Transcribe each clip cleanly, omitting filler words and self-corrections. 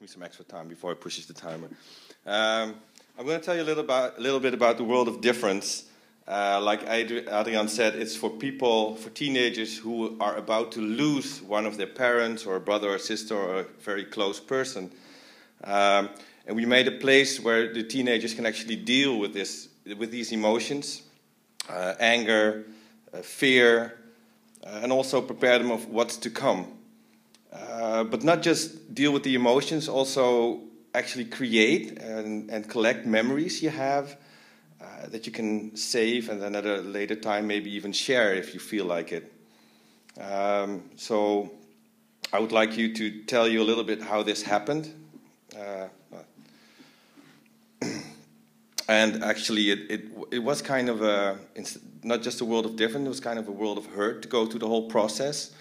me some extra time before it pushes the timer. I'm going to tell you a little bit about the world of difference. Like Adrian said, it's for people, for teenagers who are about to lose one of their parents or a brother or sister or a very close person. And we made a place where the teenagers can actually deal with these emotions, anger, fear, and also prepare them of what's to come. But not just deal with the emotions, also actually create and collect memories you have that you can save and then at a later time maybe even share if you feel like it. So I would like you to tell you a little bit how this happened. And actually it was kind of not just a world of difference, it was kind of a world of hurt to go through the whole process.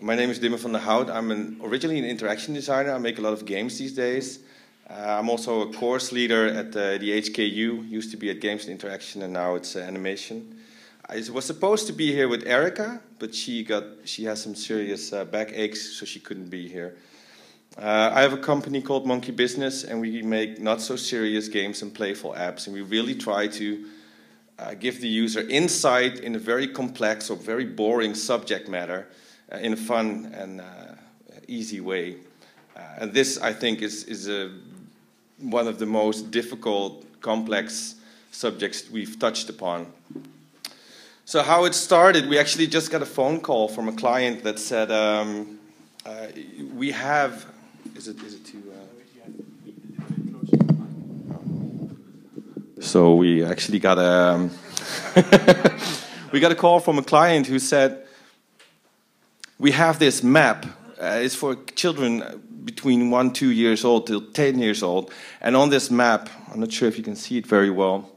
My name is Dimme from the Hout. I'm originally an interaction designer. I make a lot of games these days. I'm also a course leader at the HKU. Used to be at Games and Interaction, and now it's animation. I was supposed to be here with Erica, but she has some serious back aches, so she couldn't be here. I have a company called Monkeybizniz, and we make not so serious games and playful apps, and we really try to give the user insight in a very complex or very boring subject matter in a fun and easy way. And this, I think, is one of the most difficult, complex subjects we've touched upon. So how it started, we actually just got a phone call from a client that said, we have... Is it too... So we actually got a... we got a call from a client who said, we have this map. It's for children between 1-2 years old till 10 years old. And on this map, I'm not sure if you can see it very well,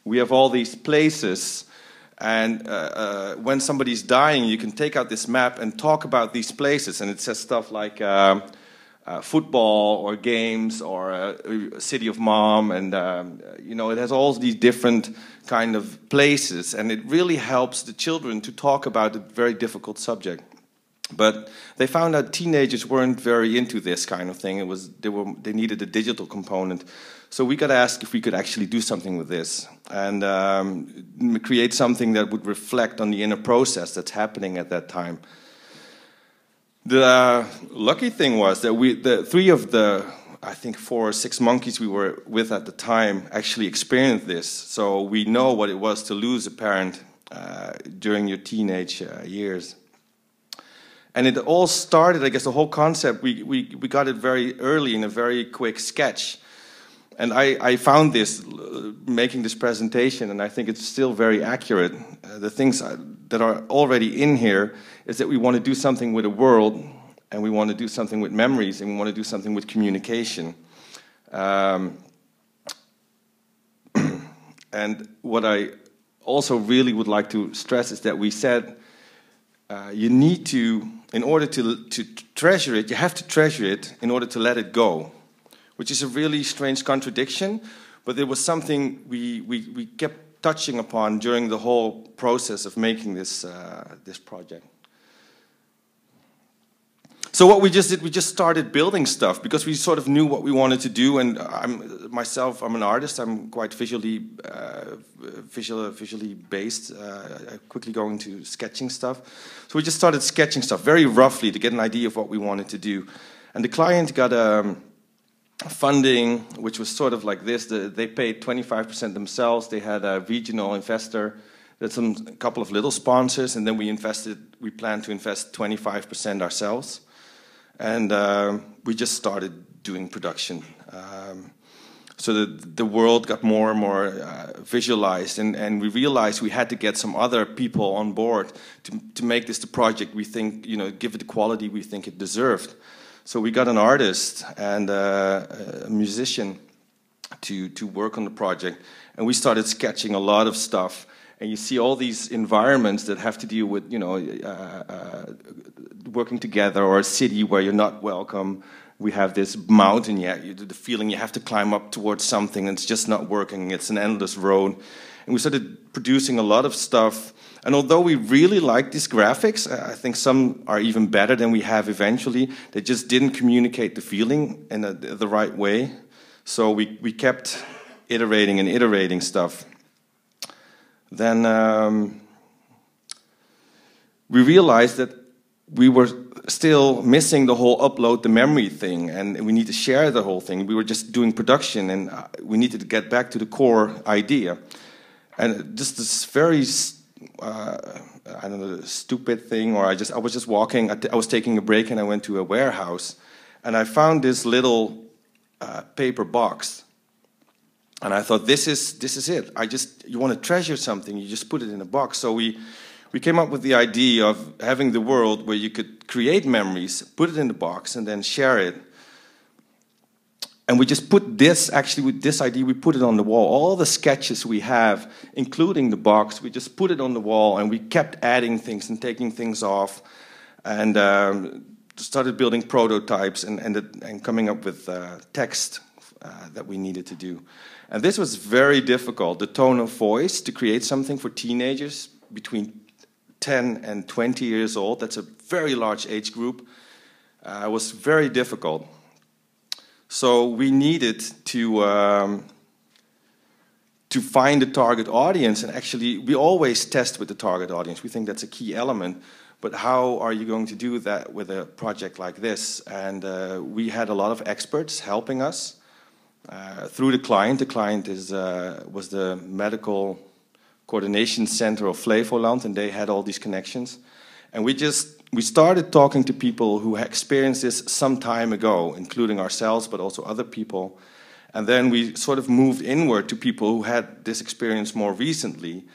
we have all these places. And when somebody's dying, you can take out this map and talk about these places. And it says stuff like football or games or City of Mom. And, you know, it has all these different kind of places. And it really helps the children to talk about a very difficult subject. But they found out teenagers weren't very into this kind of thing. They needed a digital component. So we got asked if we could actually do something with this and create something that would reflect on the inner process that's happening at that time. The lucky thing was that the three of the, I think 4 or 6 monkeys we were with at the time actually experienced this. So we know what it was to lose a parent during your teenage years. And it all started, I guess the whole concept, we got it very early in a very quick sketch. And I found this, making this presentation, and I think it's still very accurate. The things that are already in here is that we want to do something with the world, and we want to do something with memories, and we want to do something with communication. And what I also really would like to stress is that we said, you need to, in order to treasure it, you have to treasure it in order to let it go, which is a really strange contradiction, but it was something we kept touching upon during the whole process of making this project. So what we just did, we just started building stuff because we sort of knew what we wanted to do. And I'm an artist. I'm quite visually based. I quickly go into sketching stuff. So we just started sketching stuff very roughly to get an idea of what we wanted to do. And the client got funding, which was sort of like this. They paid 25% themselves. They had a regional investor. There's a couple of little sponsors, and then we planned to invest 25% ourselves. And we just started doing production. So the world got more and more visualized, and we realized we had to get some other people on board to make this the project we think, you know, give it the quality we think it deserved. So we got an artist and a musician to work on the project, and we started sketching a lot of stuff. And you see all these environments that have to deal with, you know, working together, or a city where you're not welcome. We have this mountain, the feeling you have to climb up towards something, and it's just not working. It's an endless road. And we started producing a lot of stuff And although we really like these graphics, I think some are even better than we have eventually. They just didn't communicate the feeling in the right way. So we kept iterating and iterating stuff. Then we realized that we were still missing the whole upload the memory thing, and we need to share the whole thing. We were just doing production, and we needed to get back to the core idea. And just this very, I don't know, stupid thing, or I was just walking. I was taking a break, and I went to a warehouse, and I found this little paper box. And I thought, this is it. You want to treasure something, you just put it in a box. So we came up with the idea of having the world where you could create memories, put it in the box, and then share it. And we just put this, actually with this idea, we put it on the wall. All the sketches we have, including the box, we just put it on the wall, and we kept adding things and taking things off, and started building prototypes and coming up with text that we needed to do. And this was very difficult, the tone of voice, to create something for teenagers between 10 and 20 years old. That's a very large age group. It was very difficult. So we needed to find the target audience, and actually we always test with the target audience. We think that's a key element. But how are you going to do that with a project like this? And we had a lot of experts helping us through the client. The client was the medical coordination center of Flevoland, and they had all these connections. And we started talking to people who had experienced this some time ago, including ourselves, but also other people. And then we sort of moved inward to people who had this experience more recently.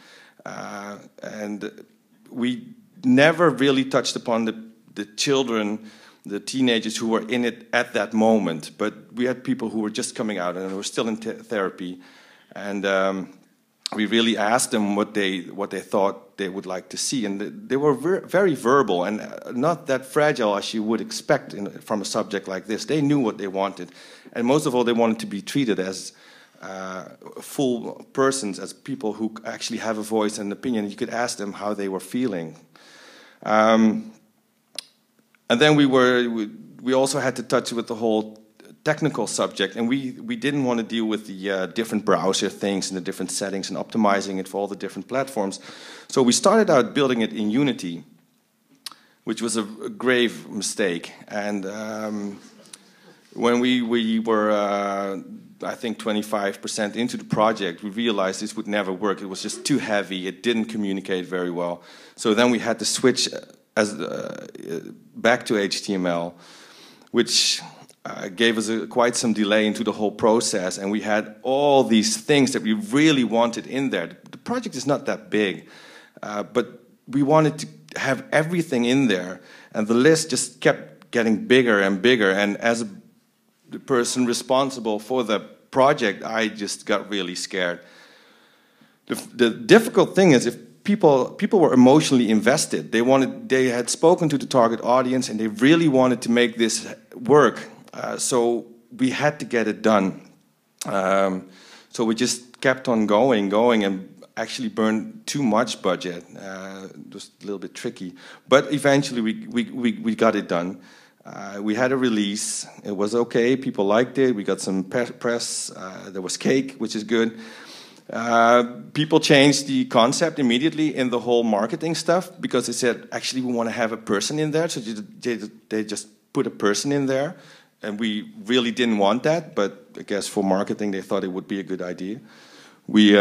And we never really touched upon the children, the teenagers who were in it at that moment. But we had people who were just coming out and were still in therapy. And we really asked them what they thought they would like to see, and they were very verbal and not that fragile as you would expect from a subject like this. They knew what they wanted, and most of all, they wanted to be treated as full persons, as people who actually have a voice and an opinion. You could ask them how they were feeling, and then we also had to touch with the whole technical subject, and we didn't want to deal with the different browser things and the different settings and optimizing it for all the different platforms. So we started out building it in Unity, which was a grave mistake. And when we were, I think, 25% into the project, we realized this would never work. It was just too heavy. It didn't communicate very well. So then we had to switch back to HTML, which gave us quite some delay into the whole process, and we had all these things that we really wanted in there. The project is not that big, but we wanted to have everything in there, and the list just kept getting bigger and bigger, and as the person responsible for the project, I just got really scared. The difficult thing is if people were emotionally invested. They had spoken to the target audience, and they really wanted to make this work. So we had to get it done. So we just kept on going, and actually burned too much budget. It was a little bit tricky, but eventually we got it done. We had a release. It was okay. People liked it. We got some press. There was cake, which is good. People changed the concept immediately in the whole marketing stuff, because they said, actually, we want to have a person in there. So they just put a person in there. And we really didn't want that, but I guess for marketing they thought it would be a good idea. We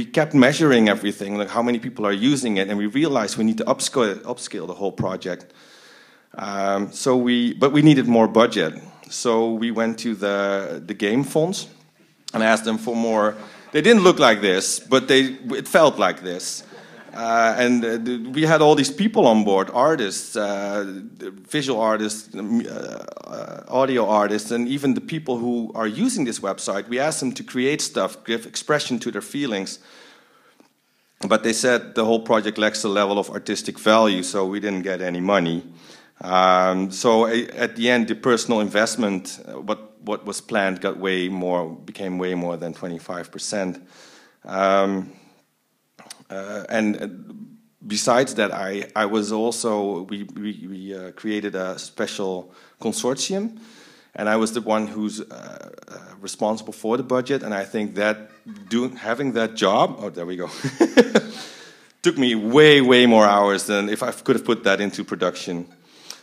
kept measuring everything, like how many people are using it, and we realized we need to upscale the whole project. But we needed more budget, so we went to the game funds and asked them for more. They didn't look like this, but it felt like this. We had all these people on board, artists, visual artists, audio artists, and even the people who are using this website. We asked them to create stuff, give expression to their feelings. But they said the whole project lacks a level of artistic value, so we didn't get any money. So at the end, the personal investment, what was planned, became way more than 25%. And besides that, I was also, we created a special consortium, and I was the one who's responsible for the budget, and I think that having that job, oh, there we go, took me way more hours than if I could have put that into production.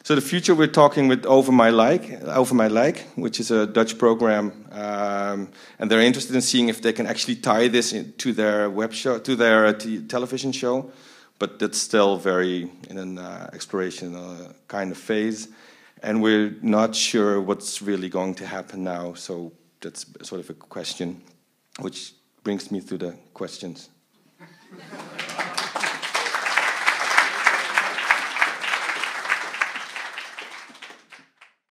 So the future, we're talking with Over My Like, which is a Dutch program, and they're interested in seeing if they can actually tie this to their web show, to their television show, but that's still very in an exploration kind of phase, and we're not sure what's really going to happen now. So that's sort of a question, which brings me to the questions.